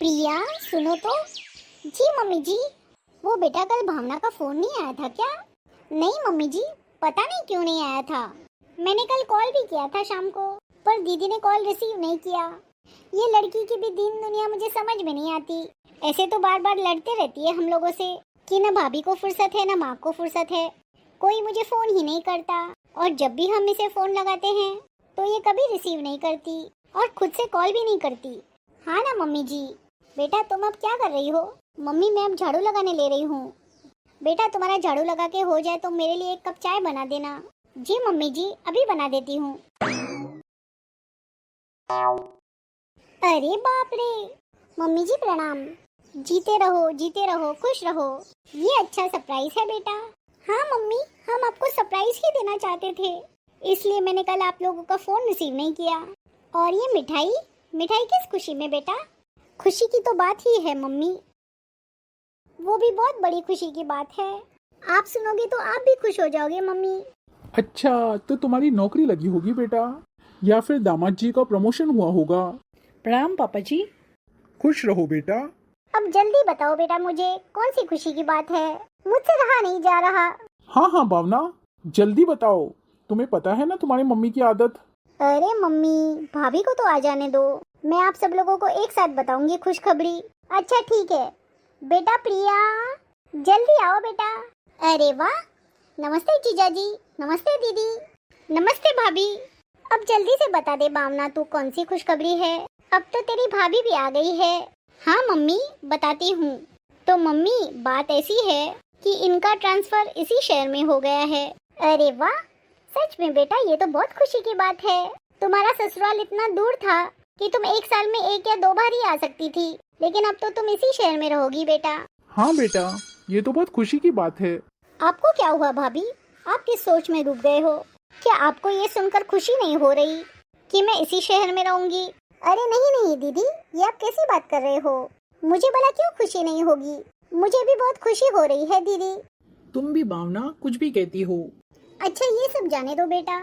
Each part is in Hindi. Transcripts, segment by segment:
प्रिया सुनो तो। जी मम्मी जी। वो बेटा कल भावना का फोन नहीं आया था क्या? नहीं मम्मी जी, पता नहीं क्यों नहीं आया था। मैंने कल कॉल भी किया था शाम को, पर दीदी ने कॉल रिसीव नहीं किया। ये लड़की की भी दीन दुनिया मुझे समझ में नहीं आती। ऐसे तो बार बार लड़ते रहती है हम लोगों से कि न भाभी को फुर्सत है न माँ को फुर्सत है। कोई मुझे फोन ही नहीं करता, और जब भी हम इसे फोन लगाते हैं तो ये कभी रिसीव नहीं करती और खुद से कॉल भी नहीं करती। हाँ ना मम्मी जी। बेटा तुम अब क्या कर रही हो? मम्मी मैं अब झाड़ू लगाने ले रही हूँ। बेटा तुम्हारा झाड़ू लगा के हो जाए तो मेरे लिए एक कप चाय बना देना। जी मम्मी जी, अभी बना देती हूँ। अरे बाप रे! मम्मी जी प्रणाम। जीते रहो, खुश रहो। ये अच्छा सरप्राइज है बेटा। हाँ मम्मी, हम आपको सरप्राइज ही देना चाहते थे, इसलिए मैंने कल आप लोगों का फोन रिसीव नहीं किया। और ये मिठाई, मिठाई किस खुशी में बेटा? खुशी की तो बात ही है मम्मी, वो भी बहुत बड़ी खुशी की बात है। आप सुनोगे तो आप भी खुश हो जाओगे मम्मी। अच्छा, तो तुम्हारी नौकरी लगी होगी बेटा, या फिर दामाद जी का प्रमोशन हुआ होगा। प्रणाम पापा जी। खुश रहो बेटा। अब जल्दी बताओ बेटा, मुझे कौन सी खुशी की बात है? मुझसे रहा नहीं जा रहा। हाँ भावना, जल्दी बताओ। तुम्हें पता है ना तुम्हारी मम्मी की आदत। अरे मम्मी, भाभी को तो आ जाने दो, मैं आप सब लोगों को एक साथ बताऊंगी खुशखबरी। अच्छा ठीक है बेटा। प्रिया जल्दी आओ बेटा। अरे वाह, नमस्ते जीजा जी, नमस्ते दीदी, नमस्ते भाभी। अब जल्दी से बता दे भावना, तू कौन सी खुशखबरी है? अब तो तेरी भाभी भी आ गई है। हाँ मम्मी बताती हूँ। तो मम्मी बात ऐसी है कि इनका ट्रांसफर इसी शहर में हो गया है। अरे वाह, सच में बेटा ये तो बहुत खुशी की बात है। तुम्हारा ससुराल इतना दूर था कि तुम एक साल में एक या दो बार ही आ सकती थी, लेकिन अब तो तुम इसी शहर में रहोगी बेटा। हाँ बेटा, ये तो बहुत खुशी की बात है। आपको क्या हुआ भाभी? आप किस सोच में डूब गए हो? क्या आपको ये सुनकर खुशी नहीं हो रही कि मैं इसी शहर में रहूंगी? अरे नहीं दीदी, ये आप कैसी बात कर रहे हो? मुझे भला क्यों खुशी नहीं होगी? मुझे भी बहुत खुशी हो रही है दीदी। तुम भी भावना कुछ भी कहती हो। अच्छा ये सब जाने दो बेटा,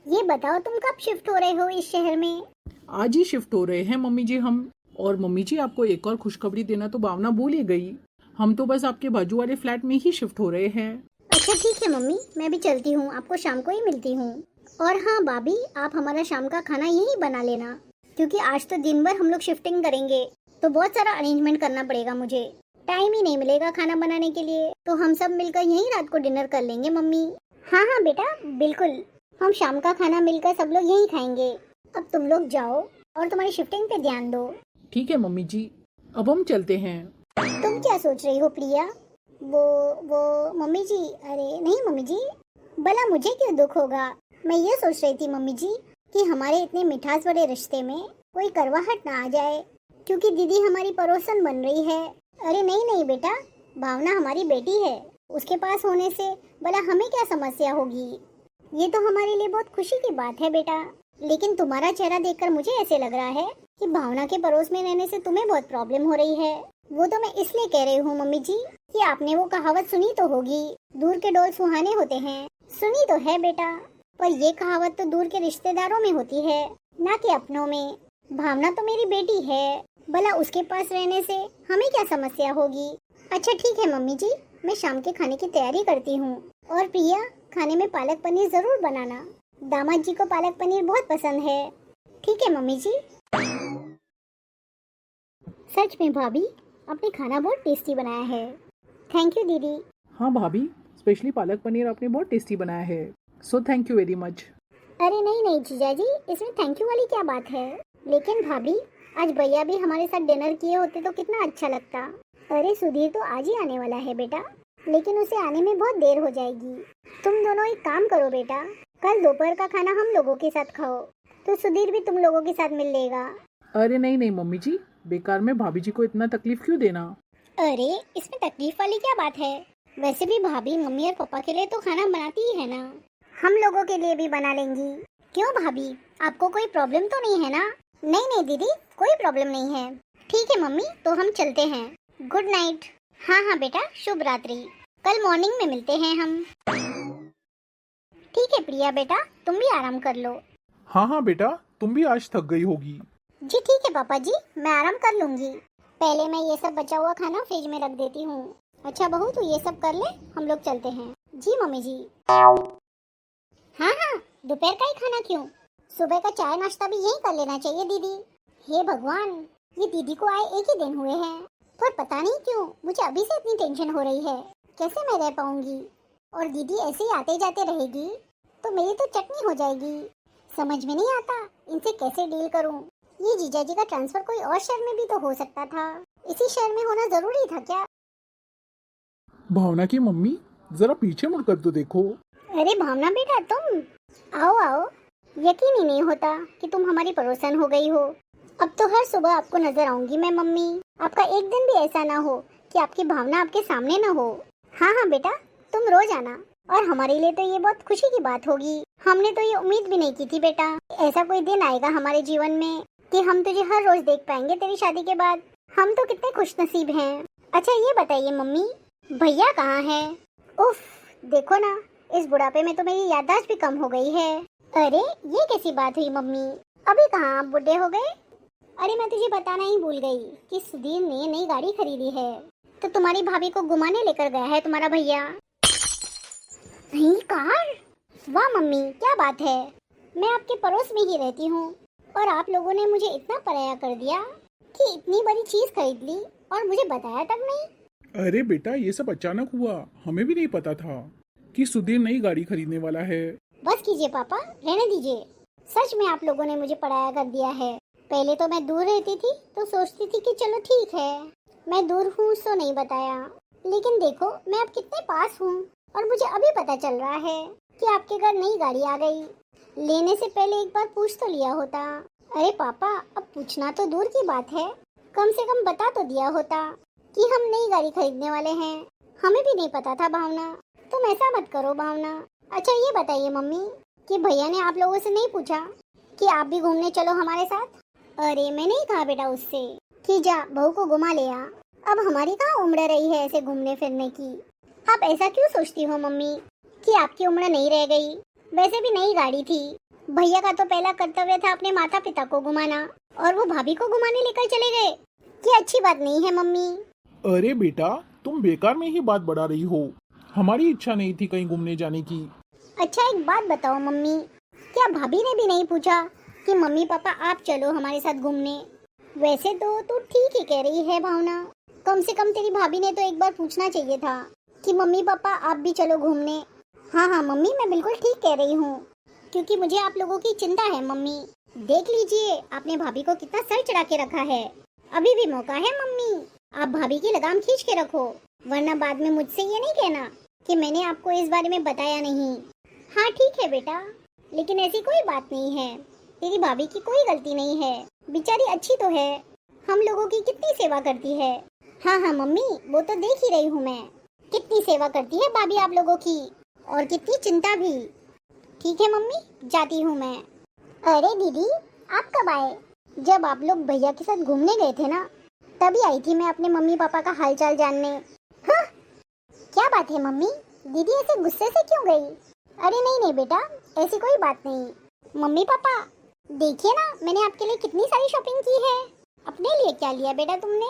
ये बताओ तुम कब शिफ्ट हो रहे हो इस शहर में? आज ही शिफ्ट हो रहे हैं मम्मी जी हम। और मम्मी जी आपको एक और खुशखबरी देना तो भावना भूल ही गई, हम तो बस आपके बाजू वाले फ्लैट में ही शिफ्ट हो रहे हैं। अच्छा ठीक है मम्मी, मैं भी चलती हूँ, आपको शाम को ही मिलती हूँ। और हाँ भाभी, आप हमारा शाम का खाना यहीं बना लेना, क्योंकि आज तो दिन भर हम लोग शिफ्टिंग करेंगे तो बहुत सारा अरेंजमेंट करना पड़ेगा मुझे। टाइम ही नहीं मिलेगा खाना बनाने के लिए, तो हम सब मिलकर यहीं रात को डिनर कर लेंगे मम्मी। हाँ बेटा बिल्कुल, हम शाम का खाना मिलकर सब लोग यहीं खाएंगे। अब तुम लोग जाओ और तुम्हारी शिफ्टिंग पे ध्यान दो। ठीक है मम्मी जी, अब हम चलते हैं। तुम क्या सोच रही हो प्रिया? वो मम्मी जी, अरे नहीं मम्मी जी, भला मुझे क्यों दुख होगा? मैं ये सोच रही थी मम्मी जी कि हमारे इतने मिठास भरे रिश्ते में कोई करवाहट ना आ जाए, क्योंकि दीदी हमारी पड़ोसन बन रही है। अरे नहीं बेटा, भावना हमारी बेटी है, उसके पास होने से भला हमें क्या समस्या होगी? ये तो हमारे लिए बहुत खुशी की बात है बेटा। लेकिन तुम्हारा चेहरा देखकर मुझे ऐसे लग रहा है कि भावना के पड़ोस में रहने से तुम्हें बहुत प्रॉब्लम हो रही है। वो तो मैं इसलिए कह रही हूँ मम्मी जी कि आपने वो कहावत सुनी तो होगी, दूर के डोल सुहाने होते हैं। सुनी तो है बेटा, पर ये कहावत तो दूर के रिश्तेदारों में होती है, ना कि अपनों में। भावना तो मेरी बेटी है, भला उसके पास रहने से हमें क्या समस्या होगी? अच्छा ठीक है मम्मी जी, मैं शाम के खाने की तैयारी करती हूँ। और प्रिया, खाने में पालक पनीर जरूर बनाना, दामाद जी को पालक पनीर बहुत पसंद है। ठीक है मम्मी जी। सच में भाभी, आपने खाना बहुत टेस्टी बनाया है। थैंक यू दीदी। हाँ भाभी, स्पेशली पालक पनीर आपने बहुत टेस्टी बनाया है, so thank you very much. अरे नहीं जीजा जी, इसमें थैंक यू वाली क्या बात है? लेकिन भाभी, आज भैया भी हमारे साथ डिनर किए होते तो कितना अच्छा लगता। अरे सुधीर तो आज ही आने वाला है बेटा, लेकिन उसे आने में बहुत देर हो जाएगी। तुम दोनों एक काम करो बेटा, कल दोपहर का खाना हम लोगों के साथ खाओ, तो सुधीर भी तुम लोगों के साथ मिल लेगा। अरे नहीं मम्मी जी, बेकार में भाभी जी को इतना तकलीफ क्यों देना। अरे इसमें तकलीफ वाली क्या बात है? वैसे भी भाभी मम्मी और पापा के लिए तो खाना बनाती ही है ना, हम लोगों के लिए भी बना लेंगी। क्यों भाभी, आपको कोई प्रॉब्लम तो नहीं है ना? नहीं दीदी, कोई प्रॉब्लम नहीं है। ठीक है मम्मी, तो हम चलते हैं। Good night. हाँ बेटा, शुभ रात्रि, कल मॉर्निंग में मिलते हैं हम। ठीक है प्रिया बेटा, तुम भी आराम कर लो। हाँ बेटा, तुम भी आज थक गई होगी। जी ठीक है पापा जी, मैं आराम कर लूंगी। पहले मैं ये सब बचा हुआ खाना फ्रिज में रख देती हूँ। अच्छा बहू तू ये सब कर ले, हम लोग चलते हैं। जी मम्मी जी। हाँ हाँ, दोपहर का ही खाना क्यों, सुबह का चाय नाश्ता भी यही कर लेना चाहिए दीदी। हे भगवान, ये दीदी को आए एक ही दिन हुए हैं, पर पता नहीं क्यों मुझे अभी से इतनी टेंशन हो रही है। कैसे मैं रह पाऊंगी, और दीदी ऐसे ही आते जाते रहेगी तो मेरी तो चटनी हो जाएगी। समझ में नहीं आता इनसे कैसे डील करूं। ये जीजा जी का ट्रांसफर कोई और शहर में भी तो हो सकता था, इसी शहर में होना जरूरी था क्या? भावना की मम्मी जरा पीछे मुड़कर तो देखो। अरे भावना बेटा तुम, आओ आओ। यकीन ही नहीं होता कि तुम हमारी पड़ोसन हो गई हो। अब तो हर सुबह आपको नजर आऊंगी मैं मम्मी। आपका एक दिन भी ऐसा ना हो कि आपकी भावना आपके सामने ना हो। हाँ हाँ बेटा, तुम रोज आना, और हमारे लिए तो ये बहुत खुशी की बात होगी। हमने तो ये उम्मीद भी नहीं की थी बेटा, ऐसा कोई दिन आएगा हमारे जीवन में कि हम तुझे हर रोज देख पाएंगे तेरी शादी के बाद। हम तो कितने खुशनसीब हैं। अच्छा ये बताइए मम्मी, भैया कहाँ है? उफ, देखो ना, इस बुढ़ापे में तो मेरी याददाश्त भी कम हो गई है। अरे ये कैसी बात हुई मम्मी, अभी कहाँ आप बुढ़े हो गए? अरे मैं तुझे बताना ही भूल गई कि सुधीर ने नई गाड़ी खरीदी है, तो तुम्हारी भाभी को घुमाने लेकर गया है तुम्हारा भैया। नई कार? वाह मम्मी, क्या बात है। मैं आपके पड़ोस में ही रहती हूँ और आप लोगों ने मुझे इतना पराया कर दिया कि इतनी बड़ी चीज खरीद ली और मुझे बताया तक नहीं। अरे बेटा ये सब अचानक हुआ, हमें भी नहीं पता था कि सुधीर नई गाड़ी खरीदने वाला है। बस कीजिए पापा, रहने दीजिए। सच में आप लोगों ने मुझे पराया कर दिया है। पहले तो मैं दूर रहती थी तो सोचती थी कि चलो ठीक है, मैं दूर हूँ सो नहीं बताया, लेकिन देखो मैं अब कितने पास हूँ और मुझे अभी पता चल रहा है कि आपके घर नई गाड़ी आ गई। लेने से पहले एक बार पूछ तो लिया होता। अरे पापा, अब पूछना तो दूर की बात है, कम से कम बता तो दिया होता कि हम नई गाड़ी खरीदने वाले हैं। हमें भी नहीं पता था भावना, तुम ऐसा मत करो भावना। अच्छा ये बताइए मम्मी कि भैया ने आप लोगों से नहीं पूछा कि आप भी घूमने चलो हमारे साथ? अरे मैं नहीं कहा बेटा उससे कि जा बहू को घुमा ले आ। अब हमारी कहाँ उम्र रही है ऐसे घूमने फिरने की। आप ऐसा क्यों सोचती हो मम्मी कि आपकी उम्र नहीं रह गई? वैसे भी नई गाड़ी थी, भैया का तो पहला कर्तव्य था अपने माता पिता को घुमाना, और वो भाभी को घुमाने लेकर चले गए। ये अच्छी बात नहीं है मम्मी। अरे बेटा तुम बेकार में ही बात बढ़ा रही हो, हमारी इच्छा नहीं थी कहीं घूमने जाने की। अच्छा एक बात बताओ मम्मी, क्या भाभी ने भी नहीं पूछा कि मम्मी पापा आप चलो हमारे साथ घूमने? वैसे तो तू ठीक ही कह रही है भावना, कम से कम तेरी भाभी ने तो एक बार पूछना चाहिए था कि मम्मी पापा आप भी चलो घूमने। हाँ हाँ मम्मी, मैं बिल्कुल ठीक कह रही हूँ, क्योंकि मुझे आप लोगों की चिंता है मम्मी। देख लीजिए आपने भाभी को कितना सर चढ़ा के रखा है। अभी भी मौका है मम्मी, आप भाभी की लगाम खींच के रखो, वरना बाद में मुझसे ये नहीं कहना कि मैंने आपको इस बारे में बताया नहीं। हाँ ठीक है बेटा, लेकिन ऐसी कोई बात नहीं है, तेरी भाभी की कोई गलती नहीं है, बेचारी अच्छी तो है, हम लोगों की कितनी सेवा करती है। हाँ हाँ मम्मी, वो तो देख ही रही हूँ मैं, कितनी सेवा करती है भाभी आप लोगों की, और कितनी चिंता भी। ठीक है मम्मी, जाती हूँ मैं। अरे दीदी आप कब आए? जब आप लोग भैया के साथ घूमने गए थे ना, तभी आई थी मैं अपने मम्मी पापा का हालचाल जानने। हाँ? क्या बात है मम्मी, दीदी ऐसे गुस्से से क्यों गई? अरे नहीं नहीं बेटा, ऐसी कोई बात नहीं। मम्मी पापा देखिए ना, मैंने आपके लिए कितनी सारी शॉपिंग की है। अपने लिए क्या लिया बेटा तुमने?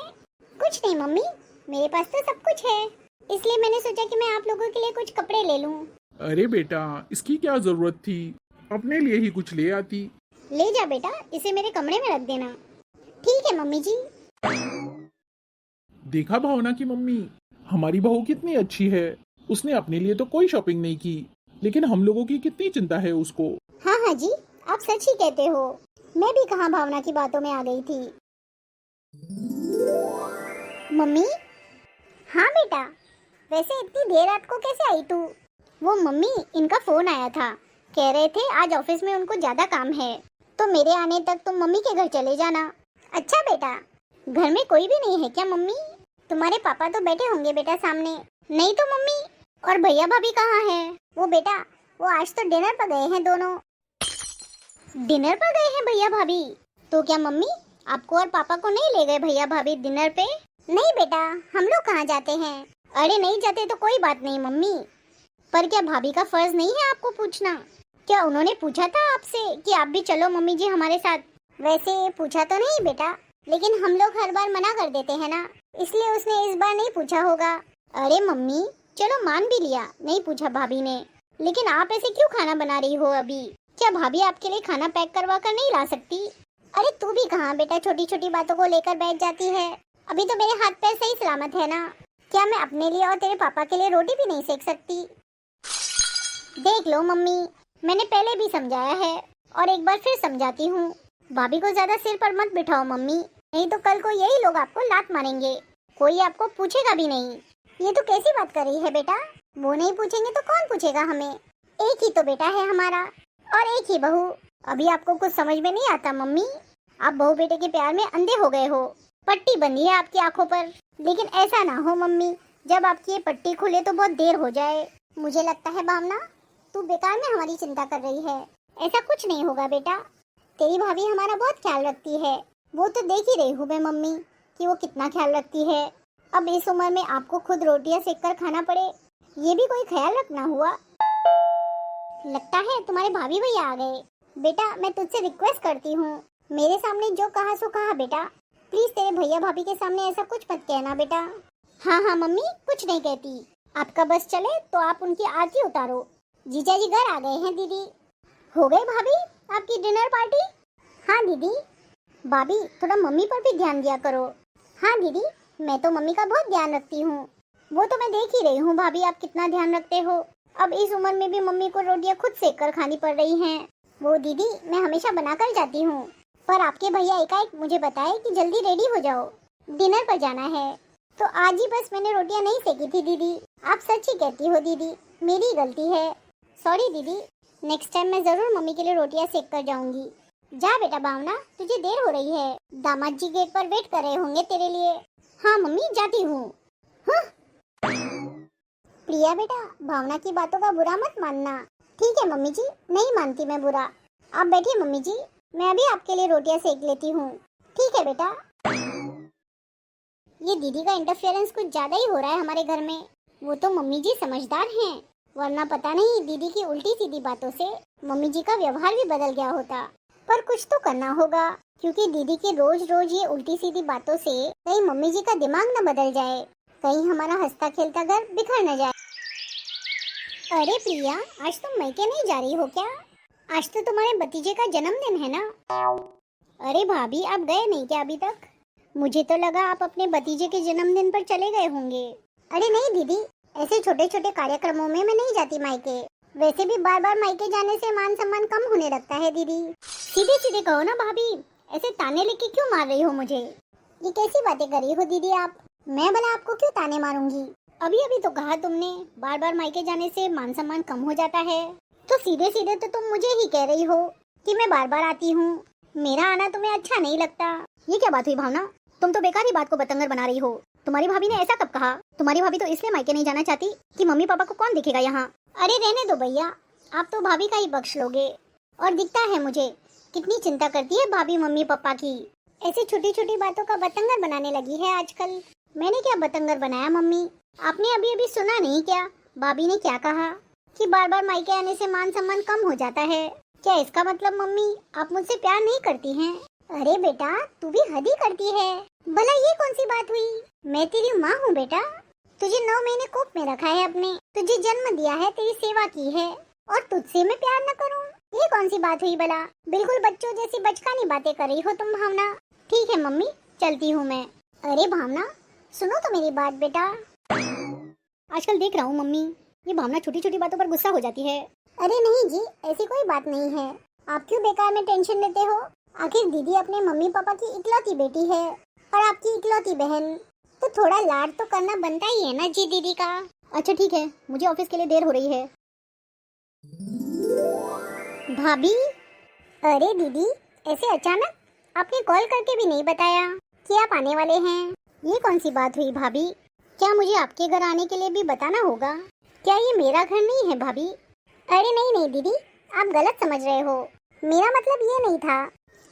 कुछ नहीं मम्मी, मेरे पास तो सब कुछ है, इसलिए मैंने सोचा कि मैं आप लोगों के लिए कुछ कपड़े ले लूं। अरे बेटा इसकी क्या जरूरत थी, अपने लिए ही कुछ ले आती। ले जा बेटा, इसे मेरे कमरे में रख देना। ठीक है मम्मी जी। देखा भावना की मम्मी, हमारी बहू कितनी अच्छी है, उसने अपने लिए तो कोई शॉपिंग नहीं की, लेकिन हम लोगों की कितनी चिंता है उसको। हाँ हाँ जी, आप सच ही कहते हो, मैं भी कहाँ भावना की बातों में आ गई थी। मम्मी? हाँ बेटा, वैसे इतनी देर रात को कैसे आई तू? वो मम्मी, इनका फोन आया था, कह रहे थे आज ऑफिस में उनको ज्यादा काम है, तो मेरे आने तक तुम मम्मी के घर चले जाना। अच्छा बेटा, घर में कोई भी नहीं है क्या मम्मी? तुम्हारे पापा तो बैठे होंगे बेटा सामने। नहीं तो मम्मी, और भैया भाभी कहाँ है? वो बेटा, वो आज तो डिनर पर गए हैं दोनों। डिनर पर गए हैं भैया भाभी? तो क्या मम्मी, आपको और पापा को नहीं ले गए भैया भाभी डिनर पे? नहीं बेटा, हम लोग कहाँ जाते हैं। अरे नहीं जाते तो कोई बात नहीं मम्मी, पर क्या भाभी का फर्ज नहीं है आपको पूछना? क्या उन्होंने पूछा था आपसे कि आप भी चलो मम्मी जी हमारे साथ? वैसे पूछा तो नहीं बेटा, लेकिन हम लोग हर बार मना कर देते हैं ना, इसलिए उसने इस बार नहीं पूछा होगा। अरे मम्मी, चलो मान भी लिया नहीं पूछा भाभी ने, लेकिन आप ऐसे क्यों खाना बना रही हो अभी? क्या भाभी आपके लिए खाना पैक करवा कर नहीं ला सकती? अरे तू भी कहाँ बेटा छोटी छोटी बातों को लेकर बैठ जाती है। अभी तो मेरे हाथ पैर सही सलामत है ना। क्या मैं अपने लिए और तेरे पापा के लिए रोटी भी नहीं सेक सकती? देख लो मम्मी, मैंने पहले भी समझाया है और एक बार फिर समझाती हूँ, भाभी को ज्यादा सिर पर मत बिठाओ मम्मी, नहीं तो कल को यही लोग आपको लात मारेंगे, कोई आपको पूछेगा भी नहीं। ये तो कैसी बात कर रही है बेटा? वो नहीं पूछेंगे तो कौन पूछेगा हमें? एक ही तो बेटा है हमारा और एक ही बहू। अभी आपको कुछ समझ में नहीं आता मम्मी, आप बहू बेटे के प्यार में अंधे हो गए हो। पट्टी बंधी है आपकी आंखों पर, लेकिन ऐसा ना हो मम्मी, जब आपकी ये पट्टी खुले तो बहुत देर हो जाए। मुझे लगता है भावना, तू बेकार में हमारी चिंता कर रही है। ऐसा कुछ नहीं होगा बेटा, तेरी भाभी हमारा बहुत ख्याल रखती है। वो तो देख ही रही हूँ मैं मम्मी कि वो कितना ख्याल रखती है। अब इस उम्र में आपको खुद रोटियां सेक कर खाना पड़े, ये भी कोई ख्याल रखना हुआ? लगता है तुम्हारे भाभी भैया आ गए। बेटा मैं तुझसे रिक्वेस्ट करती हूँ, मेरे सामने जो कहा सो कहा बेटा, प्लीज तेरे भैया भाभी के सामने ऐसा कुछ मत कहना बेटा। हाँ हाँ मम्मी, कुछ नहीं कहती। आपका बस चले तो आप उनकी आरती उतारो। जीजा जी घर आ गए हैं दीदी। हो गई भाभी आपकी डिनर पार्टी? हाँ दीदी। भाभी थोड़ा मम्मी पर भी ध्यान दिया करो। हाँ दीदी, मैं तो मम्मी का बहुत ध्यान रखती हूँ। वो तो मैं देख ही रही हूँ भाभी आप कितना ध्यान रखते हो। अब इस उम्र में भी मम्मी को रोटियां खुद सेक कर खानी पड़ रही हैं। वो दीदी मैं हमेशा बना कर जाती हूँ, पर आपके भैया एकाएक मुझे बताए कि जल्दी रेडी हो जाओ, डिनर पर जाना है, तो आज ही बस मैंने रोटियां नहीं सेकी थी दीदी। आप सच ही कहती हो दीदी, मेरी गलती है। सॉरी दीदी, नेक्स्ट टाइम मैं जरूर मम्मी के लिए रोटियां सेक कर जाऊंगी। जा बेटा भावना, तुझे देर हो रही है, दामाद जी गेट पर वेट कर रहे होंगे तेरे लिए। हाँ मम्मी जाती हूँ। प्रिया बेटा, भावना की बातों का बुरा मत मानना। ठीक है मम्मी जी, नहीं मानती मैं बुरा। आप बैठिए मम्मी जी, मैं अभी आपके लिए रोटियां सेक लेती हूँ। ठीक है बेटा। ये दीदी का इंटरफेरेंस कुछ ज्यादा ही हो रहा है हमारे घर में। वो तो मम्मी जी समझदार हैं, वरना पता नहीं दीदी की उल्टी सीधी बातों से मम्मी जी का व्यवहार भी बदल गया होता। पर कुछ तो करना होगा, क्योंकि दीदी की रोज रोज ये उल्टी सीधी बातों से कहीं मम्मी जी का दिमाग न बदल जाए, कहीं हमारा हंसता खेलता घर बिखर न जाए। अरे प्रिया, आज तुम मैके नहीं जा रही हो क्या? आज तो तुम्हारे भतीजे का जन्मदिन है ना? अरे भाभी, आप गए नहीं क्या अभी तक? मुझे तो लगा आप अपने भतीजे के जन्मदिन पर चले गए होंगे। अरे नहीं दीदी, ऐसे छोटे छोटे कार्यक्रमों में मैं नहीं जाती मायके। वैसे भी बार बार मायके जाने से मान सम्मान कम होने लगता है दीदी। सीधे सीधे कहो ना भाभी, ऐसे ताने लेके क्यों मार रही हो मुझे? ये कैसी बातें कर रही हो दीदी आप? मैं भला आपको क्यों ताने मारूंगी? अभी अभी तो कहा तुमने बार बार मायके जाने से मान सम्मान कम हो जाता है, तो सीधे सीधे तो तुम मुझे ही कह रही हो कि मैं बार बार आती हूँ, मेरा आना तुम्हें अच्छा नहीं लगता। ये क्या बात हुई भावना? तुम तो बेकार ही बात को बतंगर बना रही हो। तुम्हारी भाभी ने ऐसा कब कहा? तुम्हारी भाभी तो इसलिए मायके नहीं जाना चाहती कि मम्मी पापा को कौन देखेगा यहाँ। अरे रहने दो भैया, आप तो भाभी का ही बख्श लोगे। और दिखता है मुझे कितनी चिंता करती है भाभी मम्मी पापा की। ऐसी छोटी छोटी बातों का बतंगर बनाने लगी है आजकल। मैंने क्या बतंगर बनाया मम्मी? आपने अभी अभी सुना नहीं क्या भाभी ने क्या कहा कि बार बार मायके आने से मान सम्मान कम हो जाता है? क्या इसका मतलब मम्मी आप मुझसे प्यार नहीं करती हैं? अरे बेटा, तू भी हद ही करती है। भला ये कौन सी बात हुई? मैं तेरी माँ हूँ बेटा, तुझे 9 महीने कोख में रखा है अपने, तुझे जन्म दिया है, तेरी सेवा की है, और तुझसे मैं प्यार न करूँ? ये कौन सी बात हुई भला? बिल्कुल बच्चों जैसी बचकानी बातें कर रही हो तुम भावना। ठीक है मम्मी, चलती हूँ मैं। अरे भावना, सुनो तो मेरी बात बेटा। आजकल देख रहा हूँ मम्मी, ये भावना छोटी छोटी बातों पर गुस्सा हो जाती है। अरे नहीं जी, ऐसी कोई बात नहीं है। आप क्यों बेकार में टेंशन लेते हो? आखिर दीदी अपने मम्मी पापा की इकलौती बेटी है और आपकी इकलौती बहन, तो थोड़ा लाड तो करना बनता ही है ना जी दीदी का। अच्छा ठीक है, मुझे ऑफिस के लिए देर हो रही है। भाभी, अरे दीदी, ऐसे अचानक आपने कॉल करके भी नहीं बताया कि आप आने वाले हैं। ये कौन सी बात हुई भाभी? क्या मुझे आपके घर आने के लिए भी बताना होगा? क्या ये मेरा घर नहीं है भाभी? अरे नहीं नहीं दीदी, आप गलत समझ रहे हो, मेरा मतलब ये नहीं था।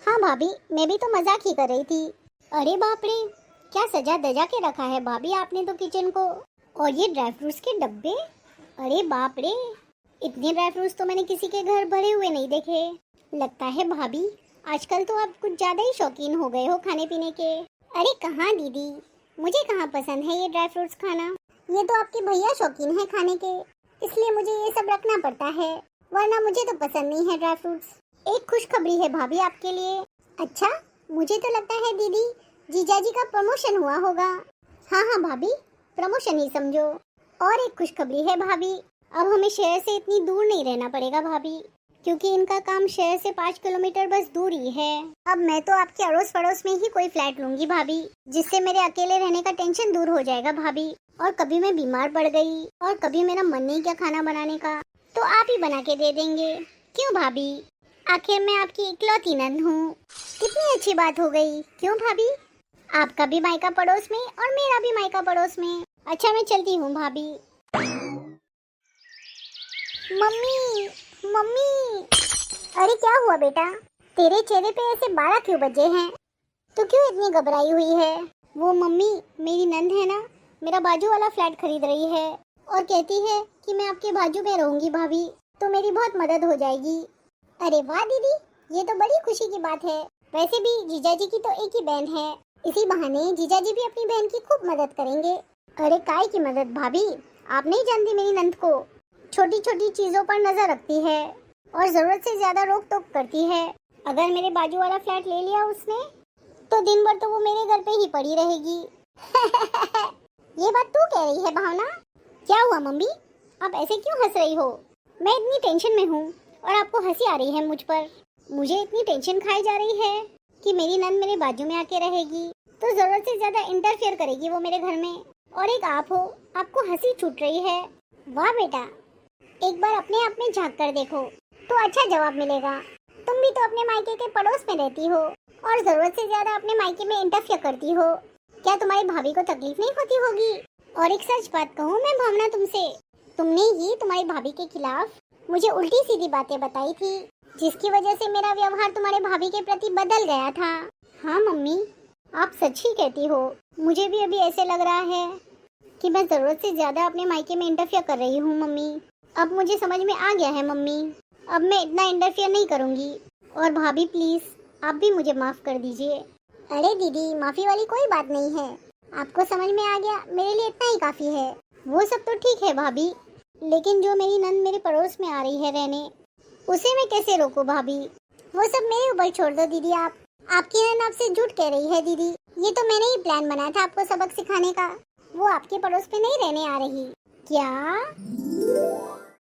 हाँ भाभी, मैं भी तो मजाक ही कर रही थी। अरे बाप रे, क्या सजा दजा के रखा है भाभी आपने तो किचन को। और ये ड्राई फ्रूट्स के डब्बे, अरे बाप रे, इतने ड्राई फ्रूट्स तो मैंने किसी के घर भरे हुए नहीं देखे। लगता है भाभी आजकल तो आप कुछ ज्यादा ही शौकीन हो गए हो खाने पीने के। अरे कहाँ दीदी, मुझे कहाँ पसंद है ये ड्राई फ्रूट्स खाना। ये तो आपके भैया शौकीन है खाने के, इसलिए मुझे ये सब रखना पड़ता है, वरना मुझे तो पसंद नहीं है ड्राई फ्रूट्स। एक खुशखबरी है भाभी आपके लिए। अच्छा, मुझे तो लगता है दीदी जीजाजी का प्रमोशन हुआ होगा। हाँ हाँ भाभी, प्रमोशन ही समझो। और एक खुशखबरी है भाभी, अब हमें शहर से इतनी दूर नहीं रहना पड़ेगा भाभी, क्योंकि इनका काम शहर से 5 किलोमीटर बस दूर ही है। अब मैं तो आपके अड़ोस पड़ोस में ही कोई फ्लैट लूंगी भाभी, जिससे मेरे अकेले रहने का टेंशन दूर हो जाएगा भाभी। और कभी मैं बीमार पड़ गई और कभी मेरा मन नहीं किया खाना बनाने का, तो आप ही बना के दे देंगे। क्यों भाभी, आखिर मैं आपकी इकलौती नंद हूँ। कितनी अच्छी बात हो गई, क्यों भाभी? आपका भी मायका पड़ोस में और मेरा भी मायका पड़ोस में। अच्छा मैं चलती हूँ भाभी। मम्मी मम्मी, अरे क्या हुआ बेटा, तेरे चेहरे पे ऐसे 12 क्यों बजे हैं? तू क्यों इतनी घबराई हुई है? वो मम्मी, मेरी नंद है ना, मेरा बाजू वाला फ्लैट खरीद रही है और कहती है कि मैं आपके बाजू में रहूंगी भाभी, तो मेरी बहुत मदद हो जाएगी। अरे वाह दीदी, ये तो बड़ी खुशी की बात है। वैसे भी जीजाजी की तो एक ही बहन है, इसी बहाने जीजाजी भी अपनी बहन की खूब मदद करेंगे। अरे काय की मदद भाभी, आप नहीं जानती मेरी नंद को, छोटी छोटी चीजों पर नजर रखती है और जरूरत से ज्यादा रोक टोक करती है। अगर मेरे बाजू वाला फ्लैट ले लिया उसने, तो दिन भर तो वो मेरे घर पे ही पड़ी रहेगी। ये बात तू कह रही है भावना? क्या हुआ मम्मी, आप ऐसे क्यों हंस रही हो? मैं इतनी टेंशन में हूँ और आपको हंसी आ रही है मुझ पर। मुझे इतनी टेंशन खाई जा रही है कि मेरी नंद मेरे बाजू में आके रहेगी, तो जरूरत से ज्यादा इंटरफेयर करेगी वो मेरे घर में। और एक आप हो, आपको हंसी छूट रही है। वाह बेटा, एक बार अपने आप में झांक कर देखो तो अच्छा जवाब मिलेगा। तुम भी तो अपने मायके के पड़ोस में रहती हो और जरूरत से ज्यादा अपने मायके में इंटरफेयर करती हो। क्या तुम्हारी भाभी को तकलीफ नहीं होती होगी? और एक सच बात कहूँ मैं भावना तुमसे, तुमने ही तुम्हारी भाभी के खिलाफ मुझे उल्टी सीधी बातें बताई थी, जिसकी वजह से मेरा व्यवहार तुम्हारे भाभी के प्रति बदल गया था। हाँ मम्मी, आप सच ही कहती हो। मुझे भी अभी ऐसे लग रहा है कि मैं जरूरत से ज्यादा अपने मायके में इंटरफेयर कर रही हूँ मम्मी। अब मुझे समझ में आ गया है मम्मी, अब मैं इतना इंटरफेयर नहीं करूँगी। और भाभी प्लीज आप भी मुझे माफ कर दीजिए। अरे दीदी, माफी वाली कोई बात नहीं है, आपको समझ में आ गया मेरे लिए इतना ही काफी है। वो सब तो ठीक है भाभी, लेकिन जो मेरी नंद मेरे पड़ोस में आ रही है रहने, उसे मैं कैसे रोकूं भाभी? वो सब मेरे ऊपर छोड़ दो दीदी। आपकी नंद आपसे झूठ कह रही है दीदी। ये तो मैंने ही प्लान बनाया था आपको सबक सिखाने का। वो आपके पड़ोस में नहीं रहने आ रही। क्या?